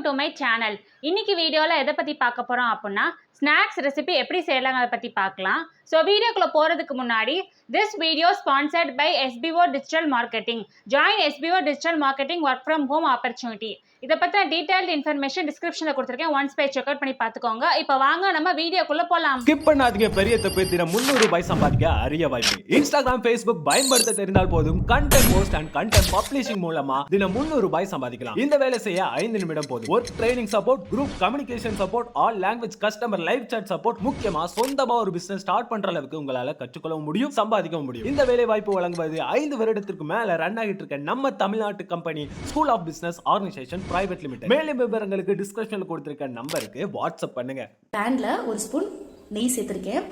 Welcome to my channel. இன்னைக்கு வீடியோவில் எதை பற்றி பார்க்க போகிறோம் அப்படின்னா ஸ்நாக்ஸ் ரெசிபி எப்படி செய்யலாங்க அதை பற்றி பார்க்கலாம். ஸோ வீடியோக்குள்ளே போகிறதுக்கு முன்னாடி this video sponsored by SBO digital marketing. Join SBO digital marketing work from home opportunity. இதை பற்றின டீடைல்டு இன்ஃபர்மேஷன் டிஸ்கிரிப்ஷனில் கொடுத்துருக்கேன். ஒன்ஸ் போய் செக் அவுட் பண்ணி பார்த்துக்கோங்க. இப்போ வாங்க நம்ம வீடியோக்குள்ளே போகலாம். ஸ்கிப் பண்ணாதீங்க. பெரிய தப்பு தினம் 300 ரூபாய் சம்பாதிக்க அரிய வாய்ப்பு. இன்ஸ்டாகிராம், ஃபேஸ்புக் பயன்படுத்த தெரிந்தால் போதும் content post and content publishing மூலமா தினம் 300 ரூபாய் சம்பாதிக்கலாம். இந்த வேலை செய்ய 5 நிமிடம் போதும். Work training support, group communication support, all language customer live chat support, முக்கியமா சொந்தமா ஒரு பிசினஸ் ஸ்டார்ட் பண்ற அளவுக்கு உங்களால கற்றுக்கொள்ள முடியும், சம்பாதிக்க முடியும். இந்த வேலை வாய்ப்பு வழங்குவது 5 வருடத்திற்கு மேல ரன் ஆகிட்டு இருக்க நம்ம தமிழ்நாட்டு company school of business organisation private limited. மேலும் விவரங்களுக்கு டிஸ்கிரிப்ஷன்ல கொடுத்திருக்க நம்பருக்கு வாட்ஸ்அப் பண்ணுங்க. பேன்ல ஒரு ஸ்பூன் நெய் சேர்த்திருக்கேன்.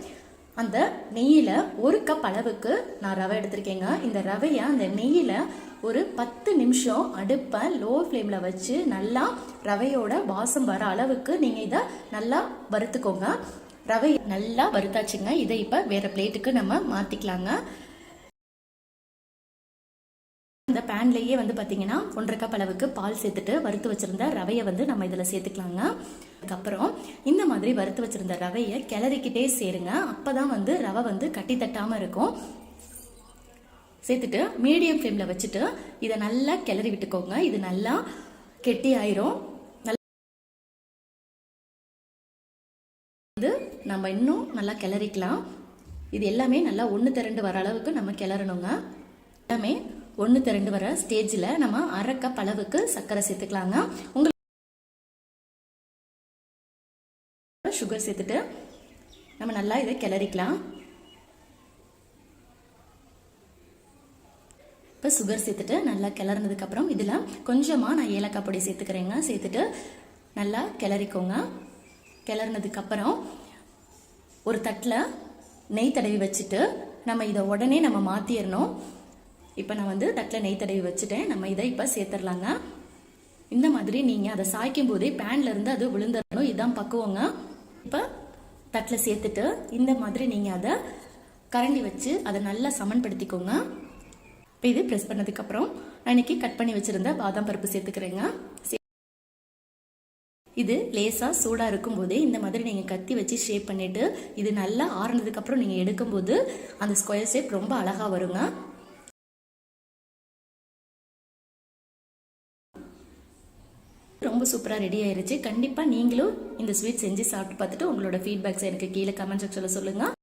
அந்த நெய்யில 1 கப் அளவுக்கு நான் ரவை எடுத்திருக்கேங்க. இந்த ரவையை அந்த நெய்யில ஒரு 10 நிமிஷம் அடுப்பை லோ ஃப்ளேம்ல வச்சு நல்லா ரவையோட வாசம் வர அளவுக்கு நீங்க இதை நல்லா வறுத்துக்கோங்க. ரவை நல்லா வறுத்தாச்சுங்க. இதை இப்ப வேற பிளேட்டுக்கு நம்ம மாத்திக்கலாங்க. இந்த பேன்லயே பாத்தீங்கன்னா 1.5 கப் அளவுக்கு பால் சேர்த்துட்டு வறுத்து வச்சிருந்த ரவையை நம்ம இதுல சேர்த்துக்கலாங்க. அதுக்கப்புறம் இந்த மாதிரி வறுத்து வச்சிருந்த ரவையை கிளறிக்கிட்டே சேருங்க. அப்பதான் ரவை கட்டி தட்டாம இருக்கும். சேர்த்துட்டு மீடியம் ஃப்ளேம்ல வச்சுட்டு இதை நல்லா கிளறி விட்டுக்கோங்க. இது நல்லா கெட்டி ஆயிரும். நம்ம இன்னும் நல்லா கிளறிக்கலாம். இது எல்லாமே நல்லா 1:2 வர அளவுக்கு நம்ம கிளறணுங்க. எல்லாமே 1:2 வர ஸ்டேஜில் நம்ம 1/2 கப் அளவுக்கு சர்க்கரை சேர்த்துக்கலாங்க. உங்களுக்கு சுகர் சேர்த்துட்டு நம்ம நல்லா இதை கிளறிக்கலாம். இப்போ சுகர் சேர்த்துட்டு நல்லா கிளறினதுக்கு அப்புறம் இதில் கொஞ்சமாக நான் ஏலக்காய் பொடி சேர்த்துக்கிறேங்க. சேர்த்துட்டு நல்லா கிளறிக்கோங்க. கிளறினதுக்கு அப்புறம் ஒரு தட்டில் நெய் தடவி வச்சுட்டு நம்ம இதை உடனே நம்ம மாற்றிடணும். இப்போ நான் தட்டில் நெய் தடவி வச்சுட்டேன். நம்ம இதை இப்போ சேர்த்துடலாங்க. இந்த மாதிரி நீங்கள் அதை சாய்க்கும் போதே பேன்ல இருந்து அது விழுந்துடணும். இதுதான் பக்குவங்க. இப்போ தட்டில் சேர்த்துட்டு இந்த மாதிரி நீங்கள் அதை கரண்டி வச்சு அதை நல்லா சமன்படுத்திக்கோங்க. இப்போ இது ப்ரெஸ் பண்ணதுக்கப்புறம் நான் இன்னைக்கு கட் பண்ணி வச்சுருந்த பாதாம் பருப்பு சேர்த்துக்கிறேங்க. இது லேசாக சூடாக இருக்கும் போதே இந்த மாதிரி நீங்கள் கத்தி வச்சு ஷேப் பண்ணிவிட்டு இது நல்லா ஆறுனதுக்கப்புறம் நீங்கள் எடுக்கும்போது அந்த ஸ்கொயர் ஷேப் ரொம்ப அழகாக வருங்க. ரொம்ப சூப்பராக ரெடி ஆயிருச்சு. கண்டிப்பாக நீங்களும் இந்த ஸ்வீட் செஞ்சு சாப்பிட்டு பார்த்துட்டு உங்களோட ஃபீட்பேக்ஸ் எனக்கு கீழே கமெண்ட் செக்ஷனில் சொல்லுங்கள்.